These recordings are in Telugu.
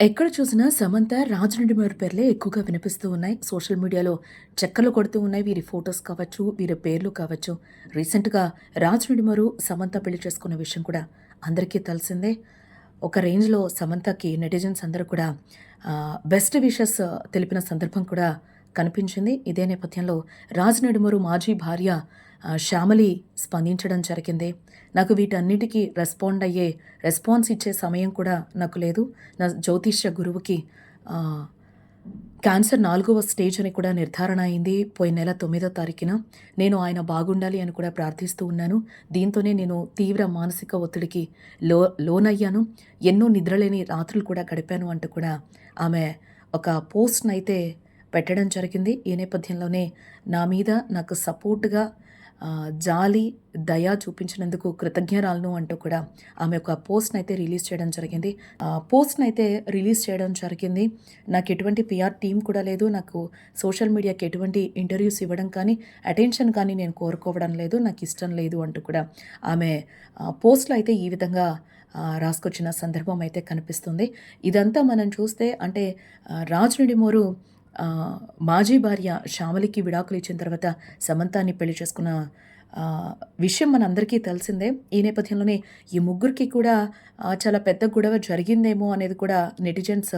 ఎక్కడ చూసినా సమంత, రాజ్ నిడుమూరి పేర్లే ఎక్కువగా వినిపిస్తూ ఉన్నాయి. సోషల్ మీడియాలో చక్కర్లు కొడుతూ ఉన్నాయి. వీరి ఫోటోస్ కావచ్చు, వీరి పేర్లు కావచ్చు. రీసెంట్‌గా రాజ్ నిడుమూరు, సమంత పెళ్లి చేసుకున్న విషయం కూడా అందరికీ తెలిసిందే. ఒక రేంజ్‌లో సమంతకి నెటిజన్స్ అందరూ కూడా బెస్ట్ విషెస్ తెలిపిన సందర్భం కూడా కనిపించింది. ఇదే నేపథ్యంలో రాజ్ నిడుమూరు మాజీ భార్య శ్యామలి స్పందించడం జరిగింది. నాకు వీటన్నిటికి రెస్పాన్స్ ఇచ్చే సమయం కూడా నాకు లేదు. నా జ్యోతిష్య గురువుకి ఆహ్, క్యాన్సర్ 4వ స్టేజ్ అని కూడా నిర్ధారణ అయింది. పోయిన నెల 9వ తారీఖున. నేను ఆయన బాగుండాలి అని కూడా ప్రార్థిస్తూ ఉన్నాను. దీంతోనే నేను తీవ్ర మానసిక ఒత్తిడికి లోనయ్యాను. ఎన్నో నిద్రలేని రాత్రులు కూడా గడిపాను అంటూ కూడా ఆమె ఒక పోస్ట్‌నైతే పెట్టడం జరిగింది. ఈ నేపథ్యంలోనే నా మీద నాకు సపోర్ట్‌గా జాలి, దయ చూపించినందుకు కృతజ్ఞరాలను అంటూ కూడా ఆమె ఒక పోస్ట్‌నైతే రిలీజ్ చేయడం జరిగింది. పోస్ట్‌నైతే రిలీజ్ చేయడం జరిగింది. నాకు ఎటువంటి పీఆర్ టీమ్ కూడా లేదు. నాకు సోషల్ మీడియాకి ఎటువంటి ఇంటర్వ్యూస్ ఇవ్వడం కానీ, అటెన్షన్ కానీ నేను కోరుకోవడం లేదు. నాకు ఇష్టం లేదు అంటూ కూడా ఆమె పోస్ట్‌లో అయితే ఈ విధంగా రాసుకొచ్చిన సందర్భం అయితే కనిపిస్తుంది. ఇదంతా మనం చూస్తే అంటే రాజ్ నిడిమూరు ఆహ్, మాజీ భార్య శ్యామలికి విడాకులు ఇచ్చిన తర్వాత సమంతాని పెళ్లి చేసుకున్న ఆహ్, విషయం మనందరికీ తెలిసిందే. ఈ నేపథ్యంలోనే ఈ ముగ్గురికి కూడా చాలా పెద్ద గొడవ జరిగిందేమో అనేది కూడా నెటిజన్స్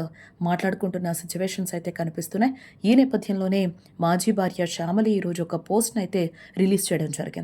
మాట్లాడుకుంటున్న సిట్యుయేషన్స్ అయితే కనిపిస్తున్నాయి. ఈ నేపథ్యంలోనే మాజీ భార్య శ్యామలి ఈరోజు ఒక పోస్ట్‌నైతే రిలీజ్ చేయడం జరిగింది.